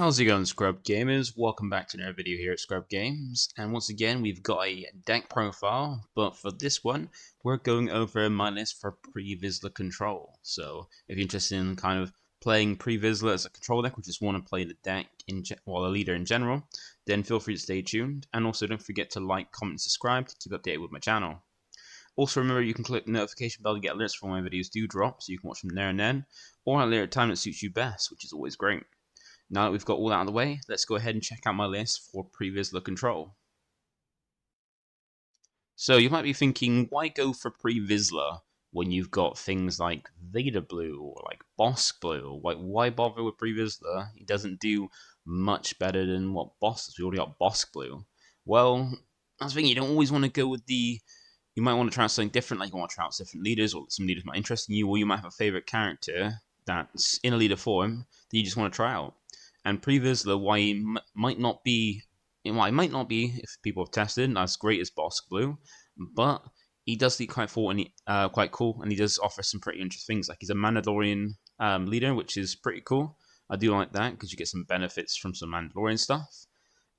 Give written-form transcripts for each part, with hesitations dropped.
How's it going, Scrub Gamers? Welcome back to another video here at ScrubGames, and once again we've got a deck profile, but for this one we're going over my list for Pre Vizsla control. So if you're interested in kind of playing Pre Vizsla as a control deck, or just want to play the deck a leader in general, then feel free to stay tuned, and also don't forget to like, comment, and subscribe to keep updated with my channel. Also remember you can click the notification bell to get alerts for when my videos do drop, so you can watch them there and then, or at a later time that suits you best, which is always great. Now that we've got all that out of the way, let's go ahead and check out my list for Pre Vizsla control. So you might be thinking, why go for Pre Vizsla when you've got things like Vader Blue or like Bosk Blue? Like, why bother with Pre Vizsla? He doesn't do much better than what Bosk does. We already got Bosk Blue. Well, that's the thing, you don't always want to go with the... You might want to try out something different, like you want to try out different leaders, or some leaders might interest in you, or you might have a favorite character that's in a leader form that you just want to try out. And Pre Vizsla, why he might not be, if people have tested, as great as Bosk Blue, but he does look quite cool, and he does offer some pretty interesting things. Like he's a Mandalorian leader, which is pretty cool. I do like that because you get some benefits from some Mandalorian stuff.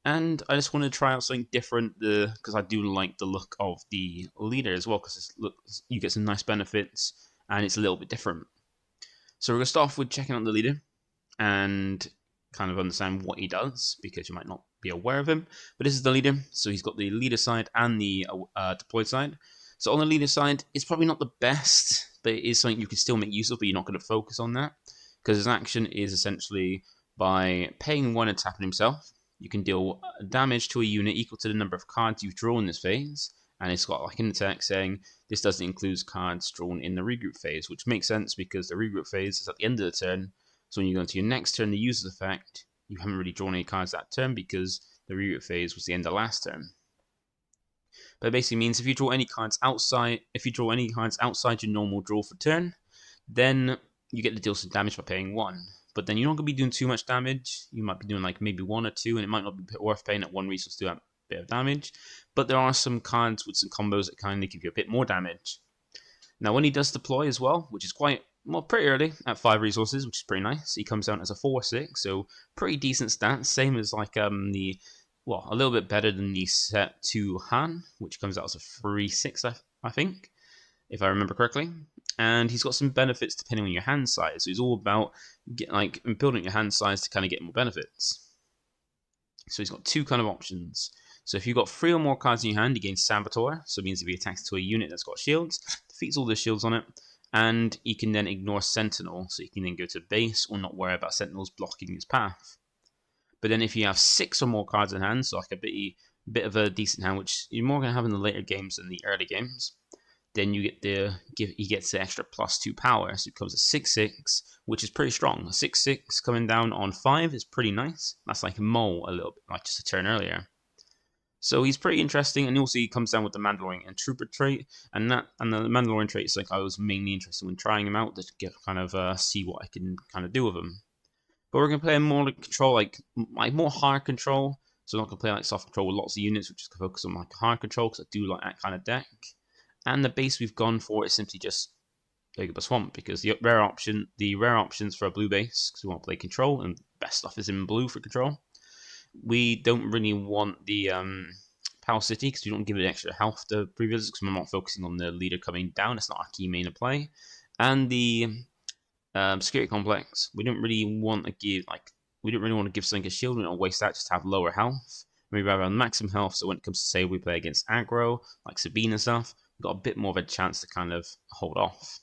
And I just want to try out something different because I do like the look of the leader as well, because you get some nice benefits and it's a little bit different. So we're going to start off with checking out the leader and kind of understand what he does, because you might not be aware of him. But this is the leader, so he's got the leader side and the deployed side. So on the leader side, it's probably not the best, but it is something you can still make use of, but you're not going to focus on that, because his action is essentially by paying 1 and tapping himself, you can deal damage to a unit equal to the number of cards you've drawn in this phase. And it's got like in the text saying this doesn't include cards drawn in the regroup phase, which makes sense because the regroup phase is at the end of the turn. So when you go into your next turn, the user's effect, you haven't really drawn any cards that turn because the regroup phase was the end of last turn. But it basically means if you draw any cards outside your normal draw for turn, then you get to deal some damage by paying 1. But then you're not going to be doing too much damage. You might be doing like maybe 1 or 2, and it might not be worth paying that 1 resource to do a bit of damage. But there are some cards with some combos that kind of give you a bit more damage. Now when he does deploy as well, which is pretty early at 5 resources, which is pretty nice. He comes out as a 4/6, so pretty decent stats. Same as like a little bit better than the set 2 Han, which comes out as a 3/6, I think, if I remember correctly. And he's got some benefits depending on your hand size. So he's all about building your hand size to kind of get more benefits. So he's got 2 kind of options. So if you've got 3 or more cards in your hand, you gain Saboteur. So it means if he attacks to a unit that's got shields, defeats all the shields on it. And you can then ignore Sentinel, so you can then go to base or not worry about Sentinels blocking his path. But then if you have 6 or more cards in hand, so like a bit of a decent hand, which you're more going to have in the later games than the early games, then you get he gets the extra +2 power, so it becomes a 6/6, which is pretty strong. A 6/6 coming down on 5 is pretty nice. That's like Mole a little bit, like just a turn earlier. So he's pretty interesting, and also he comes down with the Mandalorian and Trooper trait, and the Mandalorian trait is like I was mainly interested in trying him out to see what I can kind of do with him. But we're gonna play more control, like more hard control. So I'm not gonna play like soft control with lots of units. We're just gonna focus on like hard control because I do like that kind of deck. And the base we've gone for is simply just Dagobah Swamp, because the rare options for a blue base, because we want to play control, and best stuff is in blue for control. We don't really want the Power City because we don't give it extra health to Pre Vizsla, because we're not focusing on the leader coming down. It's not our key main to play. And the Security Complex, we don't really want to give something a shield. We don't waste that just to have lower health. Maybe rather have maximum health, so when it comes to say we play against aggro, like Sabine and stuff, we've got a bit more of a chance to kind of hold off.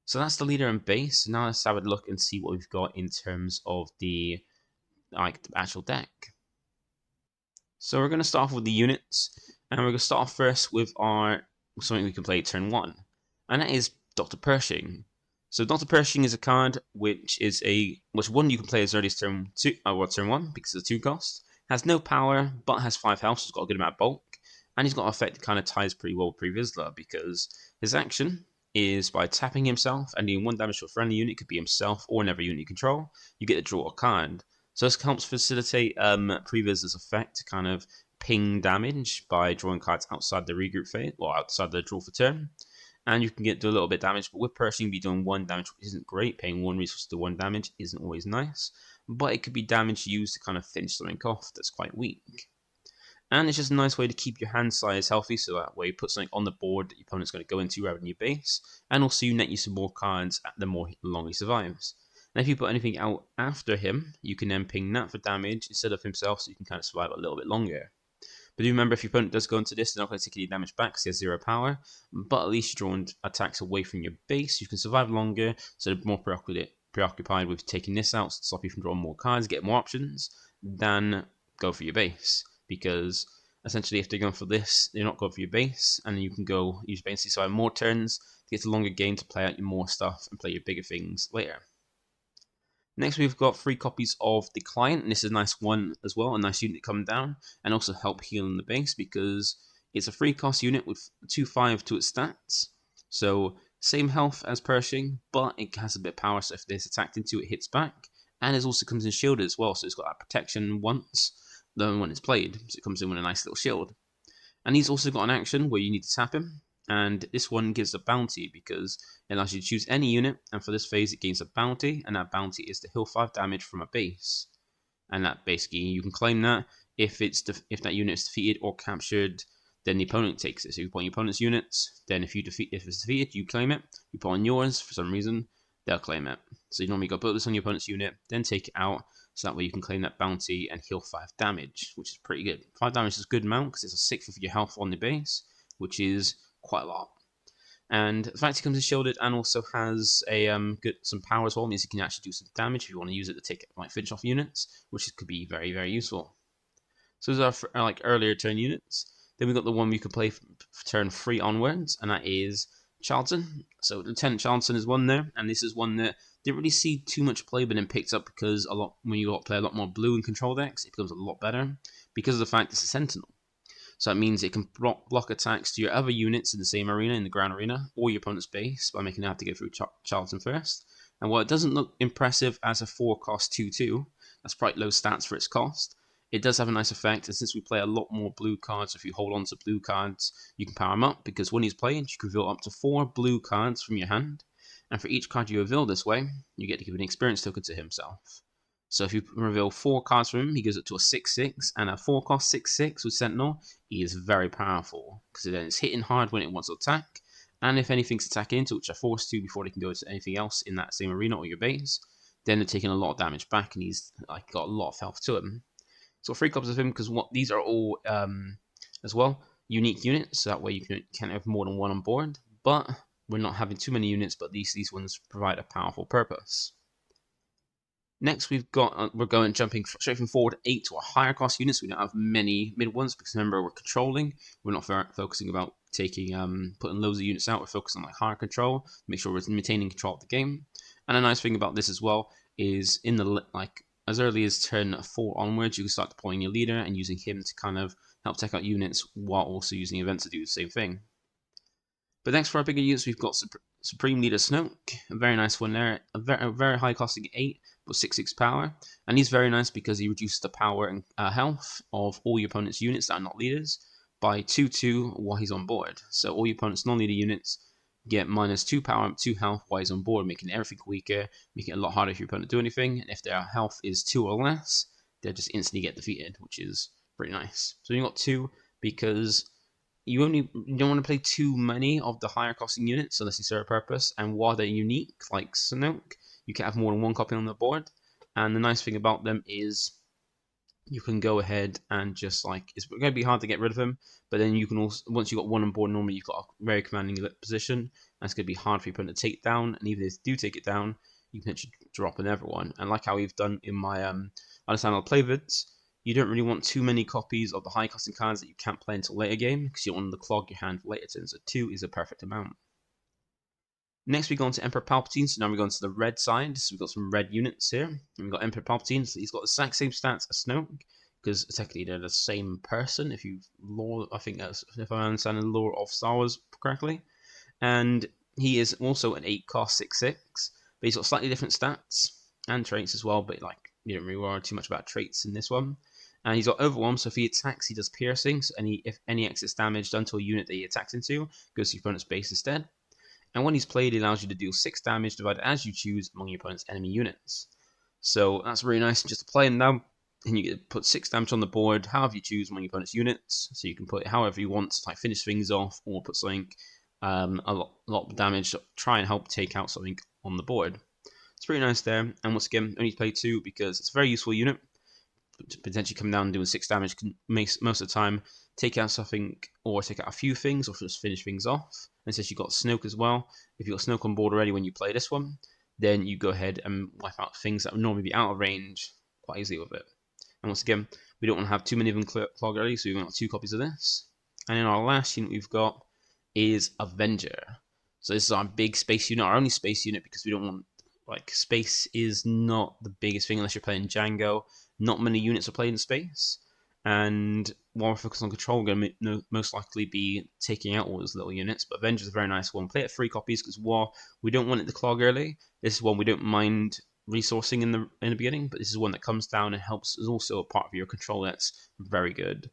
So that's the leader and base. Now let's have a look and see what we've got in terms of the actual deck. So we're going to start off with the units, and we're going to start off first with something we can play turn 1, and that is Dr. Pershing. So Dr. Pershing is a card which one you can play as early as turn 1 because of the 2 cost. Has no power, but has 5 health, so it's got a good amount of bulk, and he's got an effect that kind of ties pretty well with Pre Vizsla, because his action is by tapping himself and dealing 1 damage to a friendly unit, could be himself or another unit you control. You get to draw a card. So this helps facilitate Pre Vizsla's effect to kind of ping damage by drawing cards outside the regroup phase, or outside the draw for turn. And you can do a little bit of damage, but with Pershing, be doing 1 damage, which isn't great. Paying 1 resource to 1 damage isn't always nice. but it could be damage used to kind of finish something off that's quite weak. And it's just a nice way to keep your hand size healthy, so that way you put something on the board that your opponent's going to go into rather than your base, and also you net you some more cards the longer he survives. And if you put anything out after him, you can then ping that for damage instead of himself, so you can kind of survive a little bit longer. But do remember, if your opponent does go into this, they're not going to take any damage back because he has 0 power, but at least you're drawing attacks away from your base. You can survive longer, so they're more preoccupied with taking this out to stop you from drawing more cards, get more options, than go for your base. Because essentially, if they're going for this, they're not going for your base, and you can go use basically survive more turns to get a longer game to play out your more stuff and play your bigger things later. Next, we've got 3 copies of the Client, and this is a nice one as well, a nice unit to come down, and also help heal in the base because it's a 3-cost unit with 2/5 to its stats. So, same health as Pershing, but it has a bit of power, so if it's attacked into, it hits back. And it also comes in shielded as well, so it's got that protection once, then when it's played, so it comes in with a nice little shield. And he's also got an action where you need to tap him, and this one gives a bounty because it allows you to choose any unit, and for this phase it gains a bounty, and that bounty is to heal 5 damage from a base. And that basically, you can claim that if that unit is defeated or captured, then the opponent takes it. So you put on your opponent's units, then if it's defeated, you claim it. You put on yours, for some reason, they'll claim it. So you normally go put this on your opponent's unit, then take it out, so that way you can claim that bounty and heal 5 damage, which is pretty good. 5 damage is a good amount because it's a 1/6 of your health on the base, which is quite a lot. And the fact he comes in shielded and also has some power as well means you can actually do some damage if you want to use it to take finish off units, which could be very, very useful. So those are like earlier turn units. Then we've got the one we could play for turn 3 onwards, and that is Charlton. So Lieutenant Charlton is one there, and this is one that didn't really see too much play, but then picked up because when you play a lot more blue and control decks, it becomes a lot better because of the fact it's a Sentinel. So that means it can block attacks to your other units in the same arena, in the ground arena, or your opponent's base by making it have to go through Charlton first. And while it doesn't look impressive as a 4-cost 2/2, that's quite low stats for its cost, it does have a nice effect, and since we play a lot more blue cards, if you hold on to blue cards, you can power them up, because when he's playing, you can reveal up to 4 blue cards from your hand, and for each card you reveal this way, you get to give an experience token to himself. So if you reveal 4 cards from him, he goes up to a 6/6, and a 4-cost 6/6 with Sentinel, he is very powerful, because then it's hitting hard when it wants to attack, and if anything's attacking into, which they're forced to before they can go to anything else in that same arena or your base, then they're taking a lot of damage back, and he's got a lot of health to him. So 3 copies of him, because these are all, as well, unique units, so that way you can have more than one on board, but we're not having too many units, but these ones provide a powerful purpose. Next, we're jumping straight from 4 to 8 to a higher cost units. We don't have many mid ones because remember we're controlling. We're not focusing about taking putting loads of units out. We're focusing on higher control, make sure we're maintaining control of the game. And a nice thing about this as well is as early as turn 4 onwards, you can start deploying your leader and using him to kind of help take out units while also using events to do the same thing. But next for our bigger units, we've got Supreme Leader Snoke, a very nice one there, a very high costing 8, but 6/6 power, and he's very nice because he reduces the power and health of all your opponent's units that are not leaders by 2/2 while he's on board. So all your opponent's non-leader units get -2 power, 2 health while he's on board, making everything weaker, making it a lot harder for your opponent to do anything, and if their health is 2 or less, they'll just instantly get defeated, which is pretty nice. So you got 2 because you don't want to play too many of the higher costing units unless they serve a purpose, and while they're unique, like Snoke, you can have more than one copy on the board, and the nice thing about them is you can go ahead and just it's going to be hard to get rid of him, but then you can also, once you've got one on board, normally you've got a very commanding position, and it's going to be hard for your opponent to take down, and even if they do take it down, you can actually drop another one, and like how we've done in my Understandable Play vids, you don't really want too many copies of the high costing cards that you can't play until later game, because you don't want to clog your hand for later turns, so 2 is a perfect amount. Next we go on to Emperor Palpatine, so now we go on to the red side, so we've got some red units here, and we've got Emperor Palpatine, so he's got the exact same stats as Snoke, because technically they're the same person, if I understand the lore of Star Wars correctly, and he is also an 8-cost 6/6, but he's got slightly different stats, and traits as well, but you don't really worry too much about traits in this one. And he's got Overwhelm, so if he attacks, he does piercing, so if any excess damage done to a unit that he attacks into goes to your opponent's base instead. And when he's played, he allows you to deal 6 damage divided as you choose among your opponent's enemy units. So that's really nice. Just apply them now, and you get to put 6 damage on the board, however you choose among your opponent's units. So you can put it however you want to like finish things off, or put something a lot of damage, try and help take out something on the board. It's pretty nice there. And once again, only play 2 because it's a very useful unit. Potentially come down and doing 6 damage can most of the time take out something or take out a few things or just finish things off. And since you've got Snoke as well, if you've got Snoke on board already when you play this one, then you go ahead and wipe out things that would normally be out of range quite easily with it. And once again, we don't want to have too many of them clogged already, so we've got 2 copies of this. And then our last unit we've got is Avenger. So this is our big space unit, our only space unit, because we don't want, like, space is not the biggest thing unless you're playing Django. Not many units are played in space, and while we're focused on control, we're going to most likely be taking out all those little units. But Avenge is a very nice one. Play it at 3 copies because while we don't want it to clog early, this is one we don't mind resourcing in the beginning. But this is one that comes down and helps. Is also a part of your control that's very good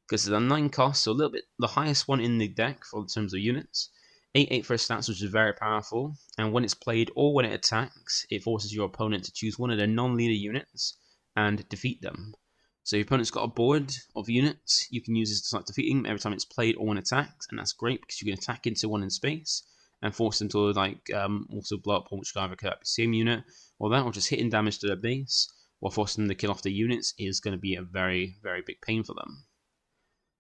because it's a 9 cost, so a little bit the highest one in the deck for in terms of units. 8/8 for stats, which is very powerful, and when it's played or when it attacks, it forces your opponent to choose one of their non-leader units and defeat them. So your opponent's got a board of units, you can use this to start defeating them every time it's played or when attacked, and that's great because you can attack into one in space and force them to like also blow up one which can either kill up the same unit or that, or just hitting damage to their base or forcing them to kill off the units is going to be a very, very big pain for them.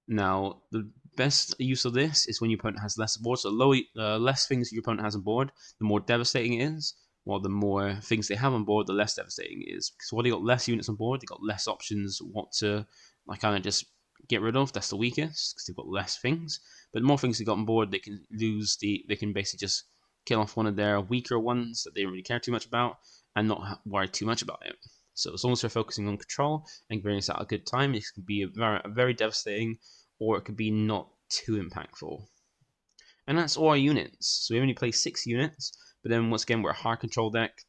Now, the best use of this is when your opponent has less board. So less things your opponent has on board, the more devastating it is. While the more things they have on board, the less devastating it is. Because while they got less units on board, they got less options what to like kind of just get rid of. That's the weakest because they've got less things. But the more things they got on board, they can they can basically just kill off one of their weaker ones that they don't really care too much about and not worry too much about it. So as long as they're focusing on control and giving us out a good time, it can be a very devastating, or it could be not too impactful. And that's all our units. So we only play 6 units, but then once again, we're a hard control deck,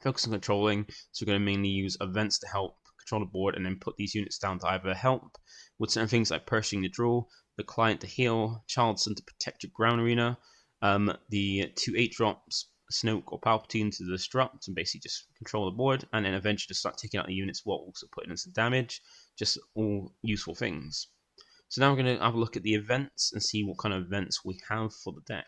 focus on controlling, so we're going to mainly use events to help control the board and then put these units down to either help with certain things like Pershing to draw, the client to heal, Charleston to protect your ground arena, the 2 8-drops, Snoke or Palpatine to disrupt and basically just control the board, and then eventually just start taking out the units while also putting in some damage. Just all useful things. So now we're going to have a look at the events and see what kind of events we have for the deck.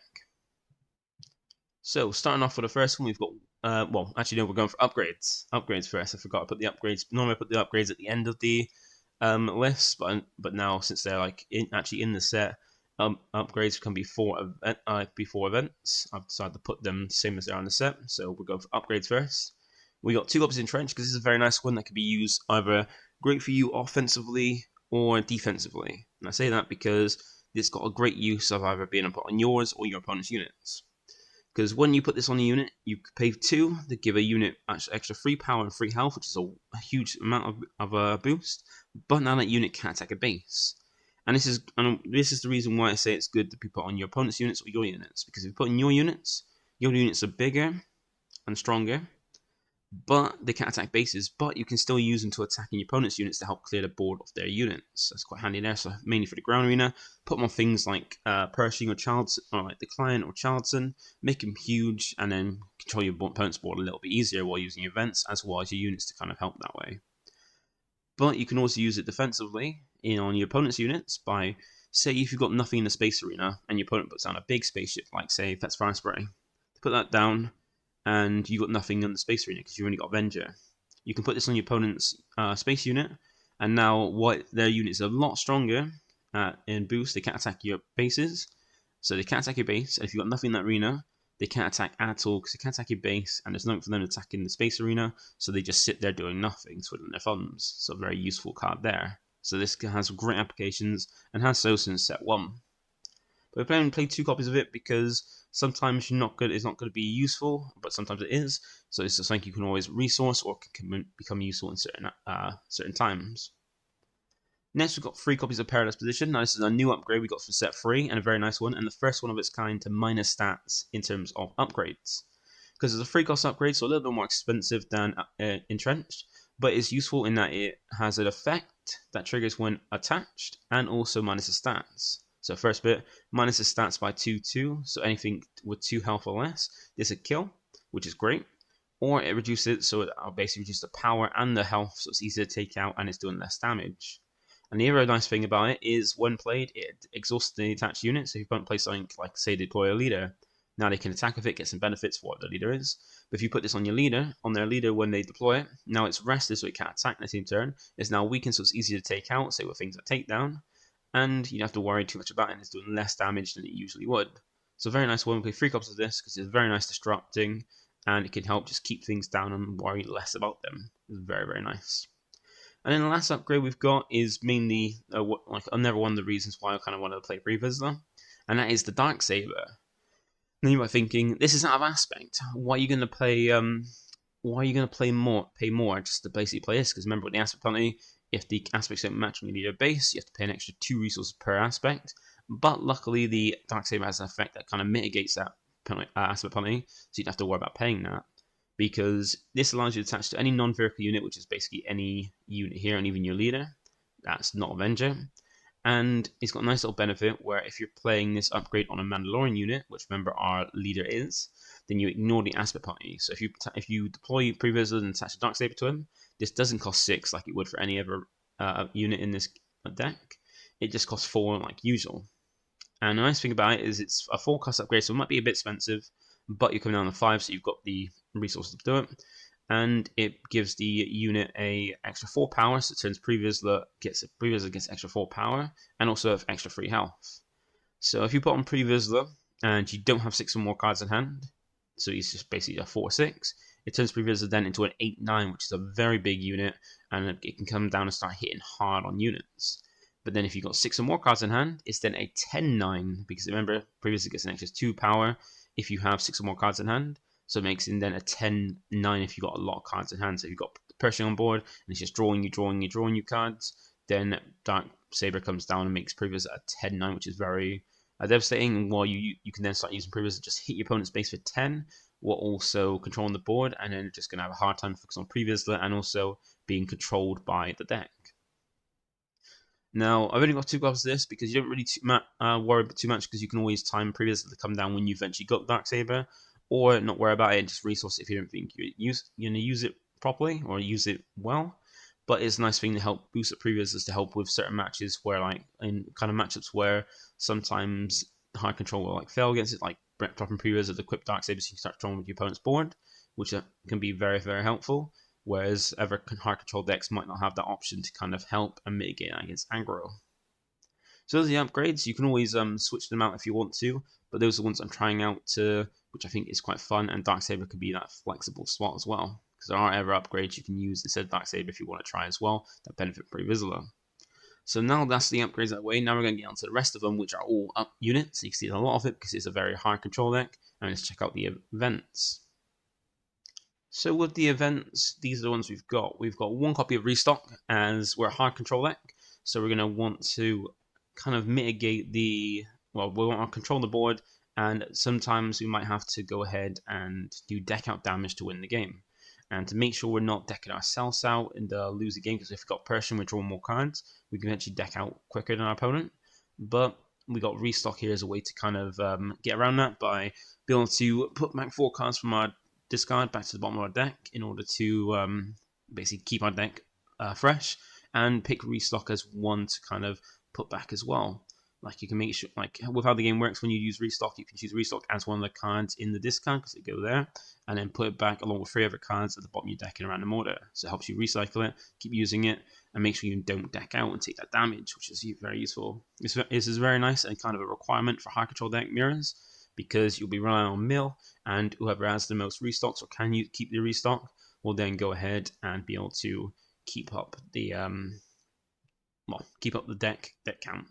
So starting off with the first one, we've got, well, actually no, we're going for upgrades. Upgrades first. I forgot to put the upgrades. Normally I put the upgrades at the end of the list, but now since they're like actually in the set, upgrades can be before events. I've decided to put them same as they are in the set. So we're going for upgrades first. We got 2 copies in Trench because this is a very nice one that can be used either great for you offensively or defensively. And I say that because it's got a great use of either being put on yours or your opponent's units. Because when you put this on a unit, you pay 2 to give a unit extra 3 power and 3 health, which is a huge amount of a boost. But now that unit can't attack a base. And this is the reason why I say it's good to be put on your opponent's units or your units. Because if you put in your units are bigger and stronger, but they can't attack bases, but you can still use them to attack your opponent's units to help clear the board of their units. That's quite handy there. So mainly for the ground arena, put them on things like Pershing or Charleston, or like the client or Charleston, make them huge, and then control your opponent's board a little bit easier while using events as well as your units to kind of help that way. But you can also use it defensively on your opponent's units by, say, if you've got nothing in the space arena and your opponent puts down a big spaceship, like say if that's Fire Spray, put that down, and you've got nothing on the space arena because you've only got Avenger. You can put this on your opponent's space unit, and now their unit is a lot stronger in boost. They can't attack your bases, so they can't attack your base. And if you've got nothing in that arena, they can't attack at all because they can't attack your base, and there's nothing for them to attack in the space arena, so they just sit there doing nothing, twiddling their thumbs. So a very useful card there. So this has great applications and has so since set 1. But we're planning to play 2 copies of it because sometimes it's not going to be useful, but sometimes it is. So it's something you can always resource or can become useful in certain times. Next, we've got 3 copies of Perilous Position. Now, this is a new upgrade we got for set 3, and a very nice one, and the first one of its kind to minus stats in terms of upgrades. Because it's a 3-cost upgrade, so a little bit more expensive than Entrenched, but it's useful in that it has an effect that triggers when attached, and also minus the stats. So first bit, minus the stats by 2/2, so anything with 2 health or less, this is a kill, which is great. or it reduces it, so it'll basically reduce the power and the health, so it's easier to take out and it's doing less damage. And the other nice thing about it is when played, it exhausts the attached unit, so if you don't play something like, say, deploy a leader, now they can attack with it, get some benefits for what the leader is. But if you put this on their leader when they deploy it, now it's rested so it can't attack in the same turn. It's now weakened so it's easier to take out, say with things like takedown, and you don't have to worry too much about it, and it's doing less damage than it usually would. So very nice when we play 3 copies of this, because it's very nice disrupting, and it can help just keep things down and worry less about them. It's very, very nice. And then the last upgrade we've got is mainly another one of the reasons why I kind of wanted to play Pre Vizsla, and that is the Darksaber. Now you might be thinking, this is out of aspect. Why are you going to play? Why are you going to pay more just to basically play this? Because remember, with the aspect penalty, if the aspects don't match when you need a base, you have to pay an extra 2 resources per aspect. But luckily, the Darksaber has an effect that kind of mitigates that aspect penalty, so you don't have to worry about paying that. Because this allows you to attach to any non-vehicle unit, which is basically any unit here, and even your leader. That's not Avenger. And it's got a nice little benefit where if you're playing this upgrade on a Mandalorian unit, which remember our leader is, then you ignore the aspect penalty. So if you deploy Pre Vizsla and attach a Darksaber to him, this doesn't cost 6 like it would for any other unit in this deck. It just costs 4 like usual. And the nice thing about it is it's a 4 cost upgrade, so it might be a bit expensive, but you're coming down to 5, so you've got the resources to do it. And it gives the unit a extra 4 power, so it turns Pre Vizsla gets extra 4 power, and also have extra 3 health. So if you put on Pre Vizsla and you don't have 6 or more cards in hand, so he's just basically a 4/6, it turns Pre Vizsla then into an 8/9, which is a very big unit, and it can come down and start hitting hard on units. But then if you've got 6 or more cards in hand, it's then a 10/9, because remember, Pre Vizsla gets an extra 2 power if you have 6 or more cards in hand. So it makes it then a 10/9 if you've got a lot of cards in hand. So if you've got Pershing on board, and it's just drawing you cards, then Darksaber comes down and makes Pre Vizsla a 10/9, which is very devastating. While you can then start using Pre Vizsla to just hit your opponent's base for 10, while also controlling the board, and then just going to have a hard time focusing on Pre Vizsla and also being controlled by the deck. Now, I've only got 2 copies of this because you don't really worry too much, because you can always time Pre Vizsla to come down when you eventually got Darksaber, or not worry about it and just resource it if you don't think you're going to use it properly or use it well. But it's a nice thing to help boost up Pre Vizsla to help with certain matches where, like, in kind of matchups where sometimes hard control will fail against it, like dropping Pre Vizsla to equip Darksaber so you can start controlling with your opponent's board, which can be very, very helpful. Whereas other hard control decks might not have that option to kind of help and mitigate that against aggro. So those are the upgrades. You can always switch them out if you want to, but those are the ones I'm trying out, which I think is quite fun, and Darksaber could be that flexible spot as well, because there are other upgrades you can use instead of Darksaber if you want to try as well that benefit Pre Vizsla. So now that's the upgrades that way. Now we're going to get on to the rest of them, which are all up units. So you can see a lot of it because it's a very hard control deck. And let's check out the events. So with the events, these are the ones we've got. We've got 1 copy of Restock, as we're a hard control deck. So we're going to want to kind of mitigate we want to control the board, and sometimes we might have to go ahead and do deck out damage to win the game. And to make sure we're not decking ourselves out and lose the game, because if we've got Persian, we draw more cards, we can actually deck out quicker than our opponent. But we got Restock here as a way to kind of get around that by being able to put back 4 cards from our discard back to the bottom of our deck in order to basically keep our deck fresh, and pick Restock as one to kind of put back as well. Like, you can make sure, like, with how the game works, when you use Restock, you can choose Restock as one of the cards in the discard because they go there, and then put it back along with 3 other cards at the bottom of your deck in a random order. So it helps you recycle it, keep using it, and make sure you don't deck out and take that damage, which is very useful. This is very nice and kind of a requirement for high control deck mirrors, because you'll be relying on mill, and whoever has the most restocks or can you keep the restock will then go ahead and be able to keep up the deck count.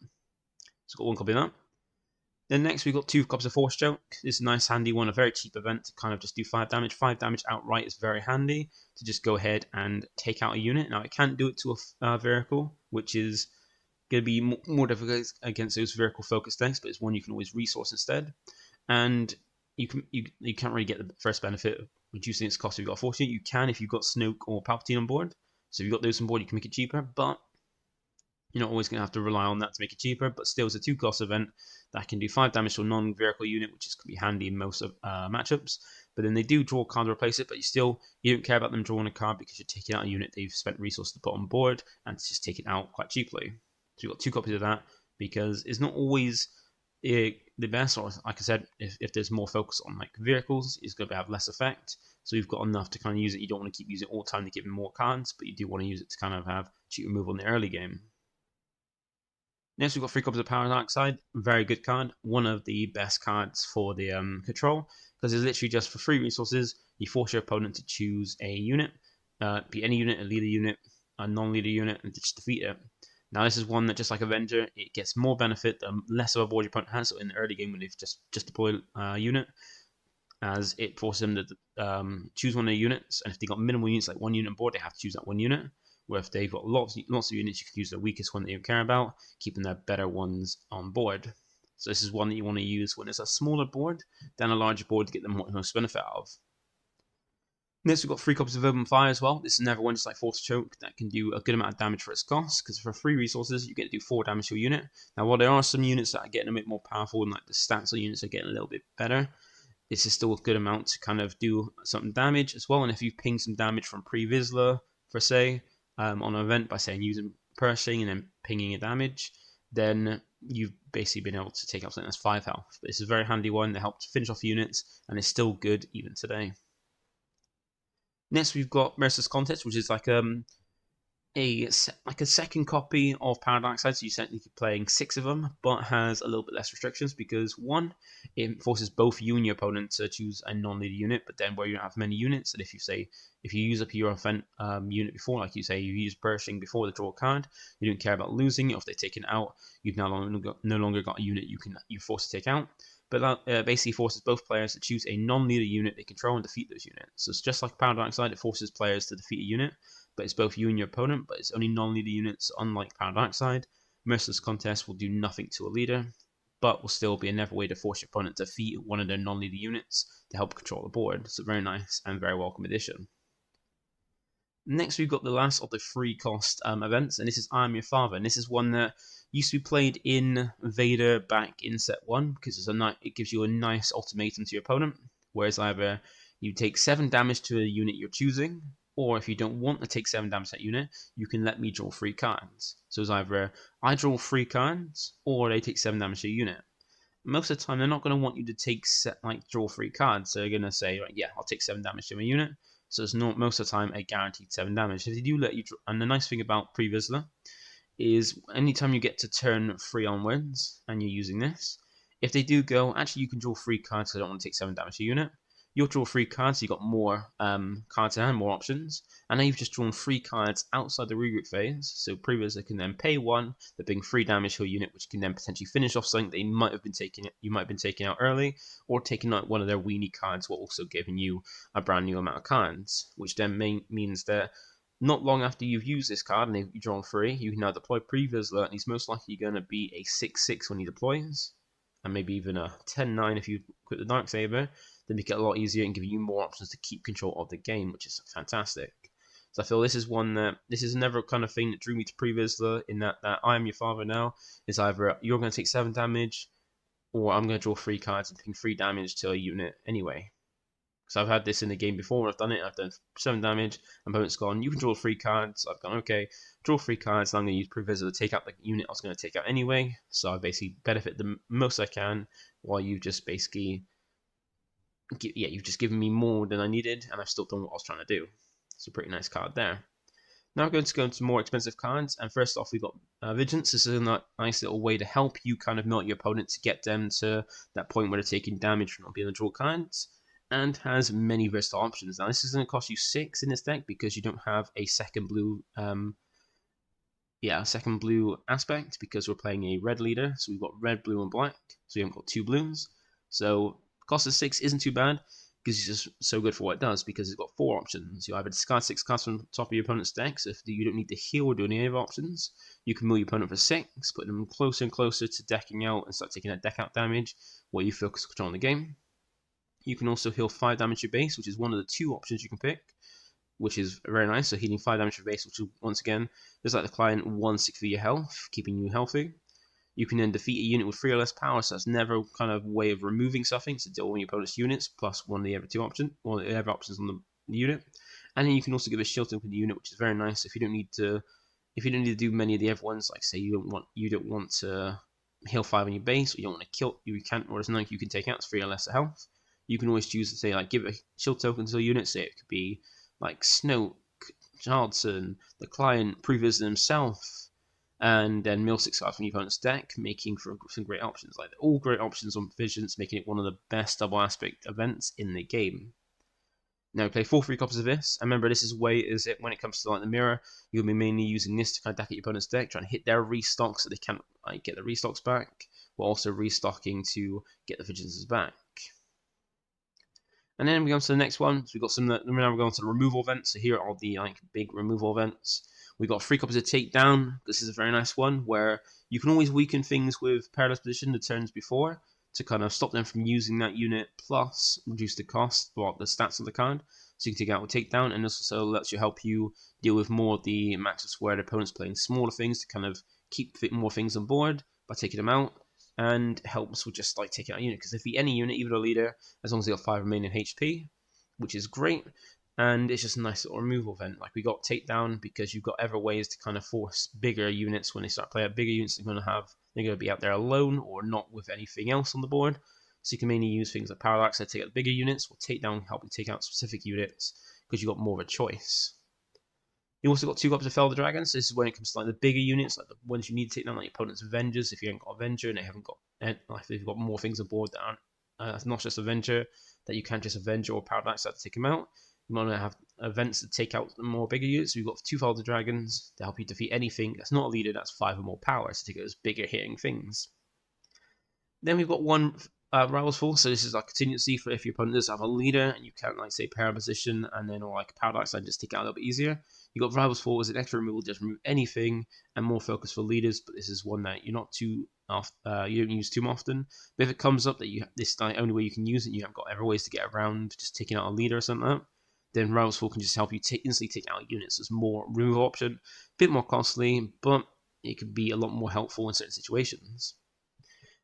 So got 1 copy of that. Then next we've got 2 copies of Force Choke. This is a nice handy one, a very cheap event to kind of just do 5 damage. 5 damage outright is very handy to just go ahead and take out a unit. Now it can't do it to a vehicle, which is going to be more difficult against those vehicle focused decks, but it's one you can always resource instead. And you can't really get the first benefit of reducing its cost if you've got a Force Choke. You can if you've got Snoke or Palpatine on board. So if you've got those on board, you can make it cheaper, but You're not always going to have to rely on that to make it cheaper, but still, it's a 2-cost event that can do 5 damage to a non-vehicle unit, which is going to be handy in most of matchups. But then they do draw a card to replace it, but you don't care about them drawing a card because you're taking out a unit they've spent resources to put on board, and it's just taken out quite cheaply. So you've got 2 copies of that, because it's not always the best, or like I said, if there's more focus on like vehicles, it's going to have less effect. So you've got enough to kind of use it. You don't want to keep using it all the time to give them more cards, but you do want to use it to kind of have cheap removal in the early game. Next, we've got 3 copies of Power Darkside. Very good card. One of the best cards for the control, because it's literally just for 3 resources. You force your opponent to choose a unit, be any unit, a leader unit, a non-leader unit, and just defeat it. Now, this is one that, just like Avenger, it gets more benefit the less of a board your opponent has. So in the early game, when they've just deployed a unit, as it forces them to choose one of the units, and if they've got minimal units, like 1 unit on board, they have to choose that 1 unit. Where if they've got lots of units, you can use the weakest one that you care about, keeping their better ones on board. So this is one that you want to use when it's a smaller board than a larger board to get the most benefit out of. Next, we've got 3 copies of Open Fire as well. This is another one just like Force Choke that can do a good amount of damage for its cost, because for 3 resources, you get to do 4 damage to a unit. Now, while there are some units that are getting a bit more powerful and like the stats of units are getting a little bit better, this is still a good amount to kind of do some damage as well. And if you ping some damage from Pre Vizsla, for say, on an event by saying using Pershing and then pinging a damage, then you've basically been able to take out something that's 5 health. But this is a very handy one that helps finish off units and is still good even today. Next, we've got Merciless Contest, which is like a second copy of Power Darkside, so you're technically playing 6 of them, but has a little bit less restrictions because 1, it forces both you and your opponent to choose a non-leader unit, but then where you don't have many units, and if you use up your event unit before, like you say you use Pershing before the draw card, you don't care about losing it, or if they're taken out, you've no longer got a unit you're forced to take out. But that basically forces both players to choose a non-leader unit they control and defeat those units. So it's just like Power Darkside, it forces players to defeat a unit, but it's both you and your opponent, but it's only non-leader units. Unlike Power Darkside, Merciless Contest will do nothing to a leader, but will still be another way to force your opponent to defeat one of their non-leader units to help control the board. So very nice and very welcome addition. Next, we've got the last of the 3 cost events, and this is I Am Your Father, and this is one that used to be played in Vader back in set 1, because it gives you a nice ultimatum to your opponent, whereas either you take 7 damage to a unit you're choosing, or if you don't want to take 7 damage to that unit, you can let me draw 3 cards. So it's either I draw 3 cards, or they take 7 damage to a unit. Most of the time, they're not going to want you to draw 3 cards, so they're going to say, yeah, I'll take 7 damage to my unit. So it's not most of the time a guaranteed 7 damage. If they do let you draw, and the nice thing about Pre Vizsla is anytime you get to turn 3 onwards and you're using this, if they do go, actually you can draw 3 cards because I don't want to take 7 damage to a unit, you'll draw 3 cards, so you've got more cards in hand, more options, and now you've just drawn 3 cards outside the regroup phase, so Pre Vizsla can then pay 1, that bring 3 damage to a unit, which can then potentially finish off something that you might have been taking out early, or taking out one of their weenie cards while also giving you a brand new amount of cards, which then means that not long after you've used this card and you've drawn 3, you can now deploy Pre Vizsla, and he's most likely going to be a 6/6 when he deploys, and maybe even a 10/9 if you quit the Darksaber. Then make it a lot easier and give you more options to keep control of the game, which is fantastic. So I feel this is another kind of thing that drew me to Pre Vizsla, in that I Am Your Father now is either you're going to take 7 damage, or I'm going to draw 3 cards and ping 3 damage to a unit anyway. So I've had this in the game before, I've done it, I've done 7 damage, and opponent's gone, you can draw 3 cards, I've gone, okay, draw 3 cards, and I'm going to use Pre Vizsla to take out the unit I was going to take out anyway, so I basically benefit the most I can, while you've just basically, you've just given me more than I needed, and I've still done what I was trying to do. It's a pretty nice card there. Now we're going to go into more expensive cards, and first off we've got Vigilance. This is a nice little way to help you kind of melt your opponent to get them to that point where they're taking damage from not being able to draw cards, and has many versatile options. Now this is going to cost you 6 in this deck because you don't have a second blue aspect, because we're playing a red leader, so we've got red, blue, and black, so we haven't got 2 blues. So cost of 6 isn't too bad, because it's just so good for what it does, because it's got 4 options. You either discard 6 cards from the top of your opponent's deck, so if you don't need to heal or do any other options, you can move your opponent for 6, put them closer and closer to decking out and start taking that deck out damage while you focus control on the game. You can also heal 5 damage to your base, which is one of the 2 options you can pick. which is very nice. So healing 5 damage for base, which will, once again, just like the client, 1/6 of your health, keeping you healthy. You can then defeat a unit with 3 or less power, so that's never kind of way of removing something. So deal with your opponent's units plus one of the other two options, or the other options on the unit. And then you can also give a shield token to the unit, which is very nice. If you don't need to do many of the other ones, like say you don't want to heal 5 on your base, or you don't want to kill, you can't, or there's nothing you can take out, it's 3 or less health. You can always choose to say like give a shield token to a unit. Say it could be like Snoke, Charlton, the client, Pre Vizsla himself, and then mill 6 cards from your opponent's deck, making for some great options. Like all great options on Vigilance, making it one of the best double aspect events in the game. Now play 4 free copies of this, and remember this is when it comes to like the mirror, you'll be mainly using this to kind of deck at your opponent's deck, trying to hit their restock so they can't like get the restocks back, while also restocking to get the Vigilances back. And then we go on to the next one. So we got now we're going to the removal events. So here are the like big removal events. We got 3 copies of Takedown. This is a very nice one where you can always weaken things with Perilous Position the turns before to kind of stop them from using that unit, plus reduce the cost or the stats of the card. So you can take out with Takedown, and this also lets you help you deal with more of the matchups where the opponent's playing smaller things to kind of keep more things on board by taking them out. And helps with just like taking out a unit, because if any unit, even a leader, as long as they got 5 remaining HP, which is great, and it's just a nice little removal event. Like we got Takedown because you've got other ways to kind of force bigger units when they start playing. Bigger units they're going to be out there alone or not with anything else on the board. So you can mainly use things like Parallax to take out the bigger units, or Takedown help you take out specific units because you've got more of a choice. You also got 2 copies of Fell the Dragon, so this is when it comes to like the bigger units, like the ones you need to take down, like your opponent's Avengers. If you haven't got Avenger and they haven't got, like they've got more things on board that aren't not just Avenger, that you can't just Avenger or Parallax to take them out. You want to have events that take out the more bigger units. So you've got 2 Fell the Dragons to help you defeat anything that's not a leader that's 5 or more power, so take out those bigger hitting things. Then we've got 1 Rival's Fall, so this is like contingency for if your opponent does have a leader and you can't like say pair position and then or like Parallax and just take it out a little bit easier. You got Rival's Fall as an extra removal, just remove anything, and more focus for leaders. But this is one that you're not too you don't use too often. But if it comes up that this is the only way you can use it, you haven't got other ways to get around just taking out a leader or something like that, then Rival's Fall can just help you instantly take out units. There's more removal option, a bit more costly, but it could be a lot more helpful in certain situations.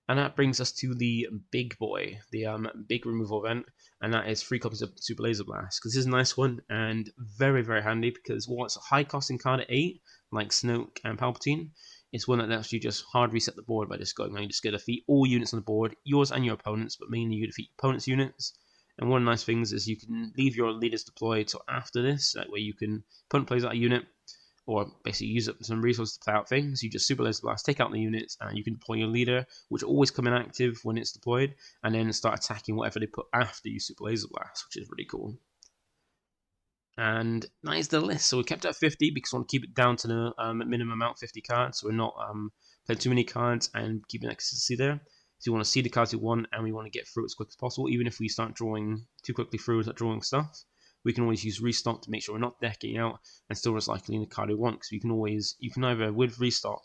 And that brings us to the big boy, the big removal event, and that is 3 copies of Super Laser Blast. Because this is a nice one and very, very handy because while it's a high costing card at 8, like Snoke and Palpatine, it's one that lets you just hard reset the board by just going, you just get to defeat all units on the board, yours and your opponents, but mainly you defeat opponents' units. And one of the nice things is you can leave your leaders deployed till after this, that way you can, opponent plays out a unit, or basically use up some resources to play out things. You just Super Laser Blast, take out the units, and you can deploy your leader, which will always come inactive when it's deployed, and then start attacking whatever they put after you Super Laser Blast, which is really cool. And that is the list. So we kept it at 50 because we want to keep it down to the minimum amount, 50 cards, so we're not playing too many cards and keeping consistency there. So you want to see the cards you want, and we want to get through as quick as possible. Even if we start drawing too quickly through, start drawing stuff, we can always use restock to make sure we're not decking out and still recycling the card we want. Because you can either with restock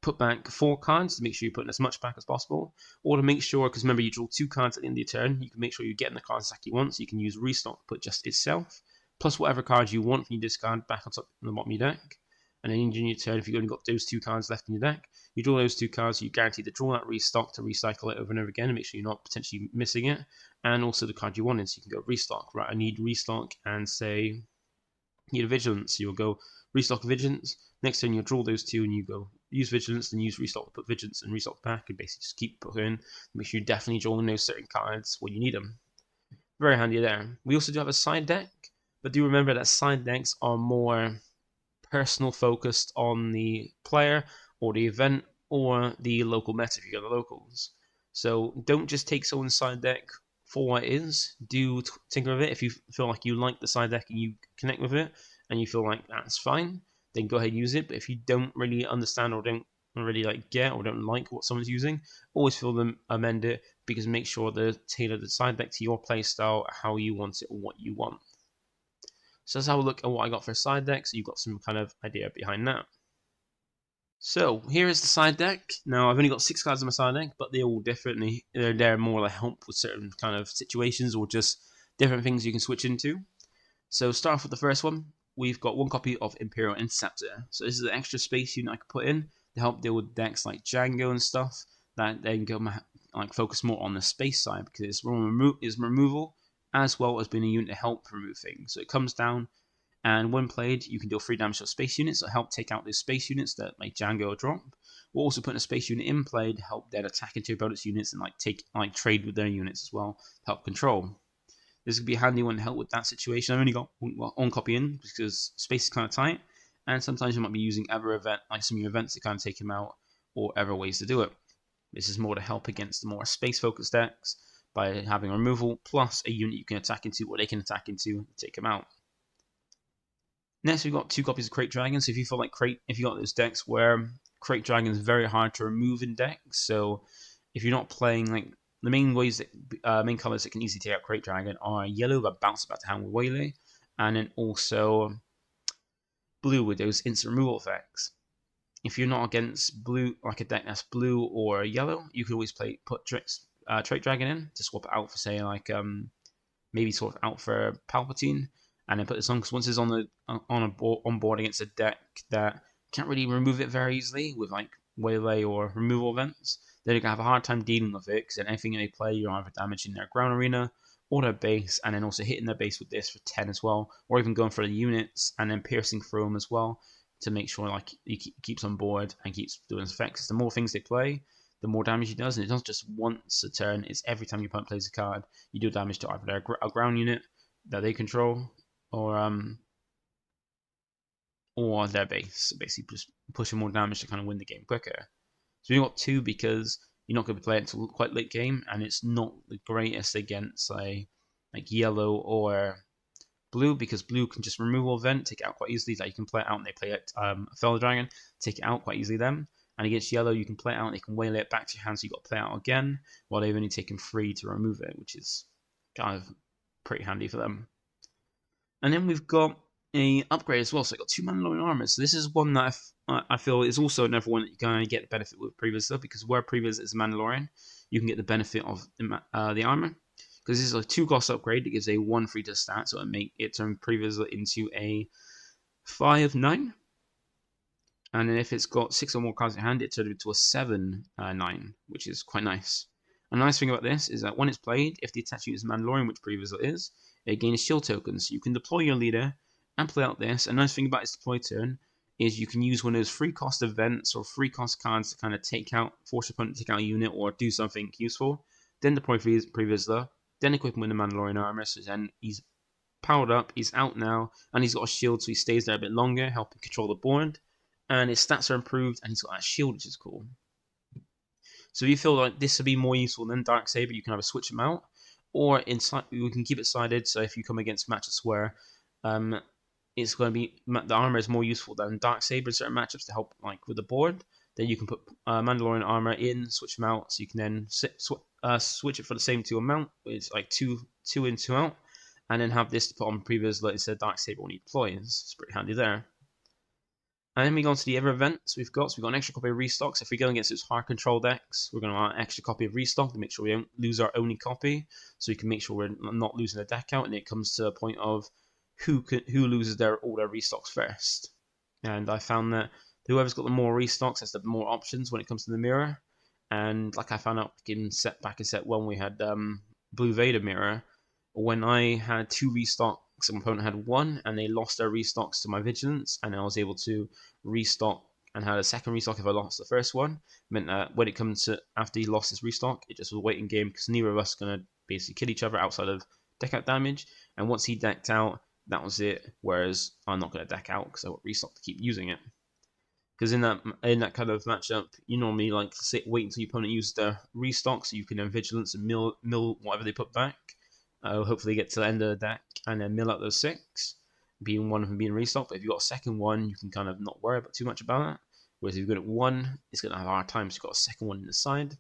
put back 4 cards to make sure you're putting as much back as possible, or to make sure, because remember you draw 2 cards at the end of your turn, you can make sure you're getting the cards exactly you want. So you can use restock to put just itself plus whatever cards you want from your discard back on top on the bottom of your deck. And then in your turn, if you've only got those 2 cards left in your deck, you draw those 2 cards, you guarantee to draw that restock to recycle it over and over again and make sure you're not potentially missing it. And also the card you wanted, so you can go restock. Right, I need restock and say, need a Vigilance. So you'll go restock Vigilance. Next turn you'll draw those 2 and you go use Vigilance, then use restock to put Vigilance and restock back, and basically just keep putting, make sure you're definitely drawing those certain cards when you need them. Very handy there. We also do have a side deck, but do remember that side decks are more personal focused on the player or the event or the local meta if you go to locals. So don't just take someone's side deck for what it is. Do tinker with it. If you feel like you like the side deck and you connect with it and you feel like that's fine, then go ahead and use it. But if you don't really understand or don't really get or don't like what someone's using, always feel them amend it, because make sure to tailor the side deck to your playstyle, how you want it or what you want. So let's have a look at what I got for a side deck, so you've got some kind of idea behind that. So here is the side deck. Now I've only got 6 cards on my side deck, but they're all different. They're there more to help with certain kind of situations or just different things you can switch into. So start off with the first one. We've got 1 copy of Imperial Interceptor. So this is an extra space unit I could put in to help deal with decks like Django and stuff that then go like focus more on the space side, because it's removal as well as being a unit to help remove things. So it comes down, and when played, you can deal 3 damage to space units that help take out those space units that make Django drop. We're also putting a space unit in play to help then attack into your opponent's units and trade with their units as well to help control. This could be a handy one to help with that situation. I've only got 1 copy in because space is kind of tight, and sometimes you might be using other some of your events to kind of take him out, or other ways to do it. This is more to help against the more space-focused decks by having removal plus a unit you can attack into, or they can attack into, to take him out. Next, we've got 2 copies of Crate Dragon. So if you feel like if you got those decks where Crate Dragon is very hard to remove in decks, so if you're not playing the main colors that can easily take out Crate Dragon are yellow that bounce back to hand with Waylay, and then also blue with those instant removal effects. If you're not against blue, like a deck that's blue or yellow, you can always put Trait Dragon in to swap it out for, say, maybe swap it out for Palpatine, and then put this on, because once it's on board against a deck that can't really remove it very easily with Waylay or removal events, then you're going to have a hard time dealing with it, because then anything they play, you're either damaging their ground arena or their base, and then also hitting their base with this for 10 as well, or even going for the units and then piercing through them as well to make sure he keeps on board and keeps doing his effects. The more things they play, the more damage he does, and it's not just once a turn, it's every time your opponent plays a card, you do damage to either a ground unit that they control or their base. So basically just pushing more damage to kind of win the game quicker. So you've got 2 because you're not going to play it until quite late game, and it's not the greatest against like yellow or blue, because blue can just removal event, take it out quite easily. You can play it out and they play it Fellow Dragon, take it out quite easily then. And against yellow, you can play it out and they can waylay it back to your hand, so you've got to play it out again, while they've only taken 3 to remove it, which is kind of pretty handy for them. And then we've got a upgrade as well. So I've got 2 Mandalorian armor. So this is one that I feel is also another one that you can get the benefit with Pre Vizsla, because where Pre Vizsla is a Mandalorian, you can get the benefit of the armor. Because this is a 2 cost upgrade, it gives a 1 free to stat, so it turn Pre Vizsla into a 5/9. And then if it's got 6 or more cards in hand, it turns it into a 7/9, which is quite nice. And the nice thing about this is that when it's played, if the attached unit is Mandalorian, which Pre Vizsla is, it gains shield tokens. So you can deploy your leader and play out this. And the nice thing about its deploy turn is you can use one of those free cost events or free cost cards to kind of force your opponent to take out a unit or do something useful. Then deploy Pre Vizsla, then equip him with the Mandalorian armor. So then he's powered up, he's out now, and he's got a shield, so he stays there a bit longer, helping control the board. And his stats are improved, and he's got that shield, which is cool. So if you feel like this would be more useful than Darksaber, you can either switch them out, or we can keep it sided. So if you come against matchups where it's going to be the armor is more useful than Darksaber in certain matchups to help with the board, then you can put Mandalorian armor in, switch them out, so you can then switch it for the same 2 amount, which is 2 in, 2 out, and then have this to put on Pre Vizsla instead of Darksaber when he deploys. It's pretty handy there. And then we go on to the other events we've got. So we've got an extra copy of Restock. So if we go against those hard control decks, we're going to want an extra copy of Restock to make sure we don't lose our only copy. So we can make sure we're not losing the deck out. And it comes to a point of who loses all their Restocks first. And I found that whoever's got the more Restocks has the more options when it comes to the mirror. And I found out in set 1, we had Blue Vader mirror. When I had 2 Restocks, my opponent had 1, and they lost their Restocks to my Vigilance, and I was able to restock and had a second Restock if I lost the first one. It meant that when it comes to after he lost his Restock, it just was a waiting game, because neither of us going to basically kill each other outside of deck out damage. And once he decked out, that was it. Whereas I'm not going to deck out because I got Restock to keep using it. Because in that kind of matchup, you normally wait until your opponent uses their Restock, so you can then Vigilance and mill whatever they put back. Hopefully get to the end of the deck and then mill out those 6, being one of them being restocked. But if you've got a second one, you can kind of not worry about too much about it. Whereas if you've got 1, it's going to have a hard time, so you've got a second one in the side.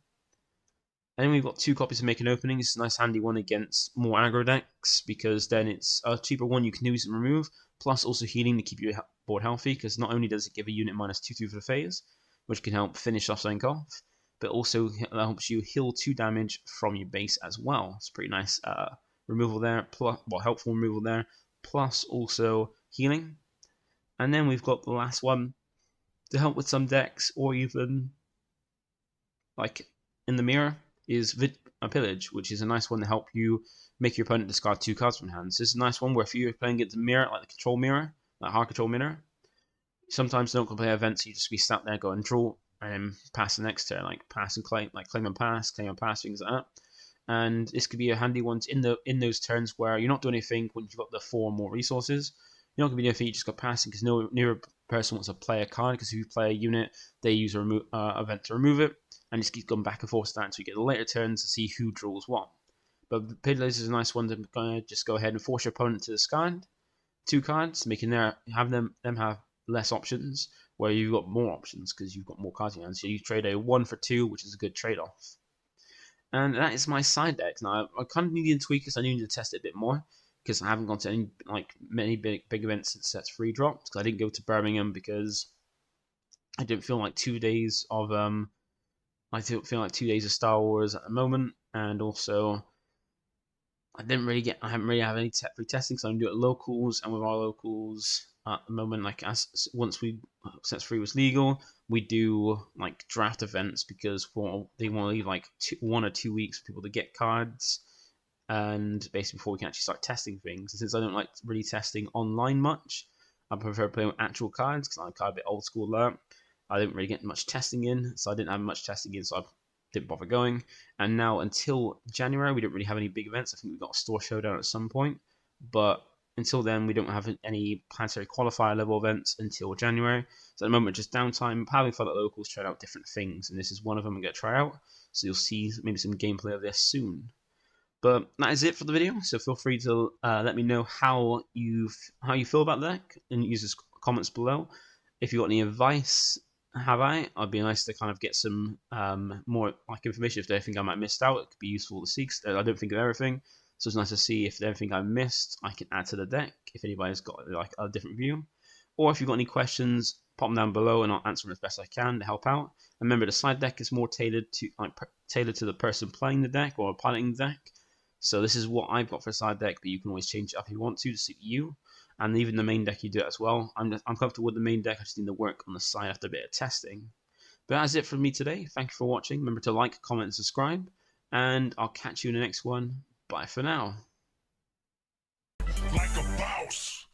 And then we've got 2 copies to make an opening. It's a nice handy one against more aggro decks, because then it's a cheaper one you can use and remove, plus also healing to keep your board healthy, because not only does it give a unit -2/2 for the phase, which can help finish off something off, but also helps you heal 2 damage from your base as well. It's pretty nice removal there, helpful removal there, plus also healing. And then we've got the last one to help with some decks, or even like in the mirror, is a Pillage, which is a nice one to help you make your opponent discard 2 cards from hand. So this is a nice one where if you're playing against a mirror, like the control mirror, like hard control mirror, sometimes they don't play events, you just be sat there going draw and pass the next turn, like pass and claim, like claim and pass, things like that. And this could be a handy one in those turns where you're not doing anything when you've got the 4 more resources. You're not going to be doing anything, you just got passing because neither person wants to play a card, because if you play a unit, they use a event to remove it, and just keeps going back and forth until you get the later turns to see who draws what. But Pillars is a nice one to just go ahead and force your opponent to discard 2 cards, making them have less options, where you've got more options because you've got more cards in your hand. So you trade a 1 for 2, which is a good trade-off. And that is my side deck. Now I kind of need to tweak this. I need to test it a bit more because I haven't gone to any many big events since Sets 3 dropped. Because I didn't go to Birmingham because I didn't feel like 2 days of I feel like 2 days of Star Wars at the moment, and also I haven't really had any free testing, so I'm doing it at locals, and with our locals at the moment, like once Sets 3 was legal, we do like draft events because they want to leave like 1 or 2 weeks for people to get cards, and basically before we can actually start testing things. And since I don't like really testing online much, I prefer playing with actual cards because I'm kind of a bit old school there. I didn't really get much testing in, so I didn't have much testing in, so I didn't bother going. And now until January, we don't really have any big events. I think we've got a store showdown at some point, but until then, we don't have any planetary qualifier level events until January. So at the moment, just downtime, having fun at locals, trying out different things, and this is one of them I'm going to try out. So you'll see maybe some gameplay of this soon. But that is it for the video. So feel free to let me know how you feel about that, and use the comments below. If you've got any advice, I'd be nice to kind of get some more like information. If there's anything I might have missed out, it could be useful to see. I don't think of everything, so it's nice to see if there's anything I missed, I can add to the deck. If anybody's got like a different view, or if you've got any questions, pop them down below, and I'll answer them as best I can to help out. And remember, the side deck is more tailored to the person playing the deck or piloting the deck. So this is what I've got for a side deck, but you can always change it up if you want to suit you. And even the main deck, you do it as well. I'm comfortable with the main deck. I just need to work on the side after a bit of testing. But that's it from me today. Thank you for watching. Remember to like, comment, and subscribe. And I'll catch you in the next one. Bye for now. Like a boss.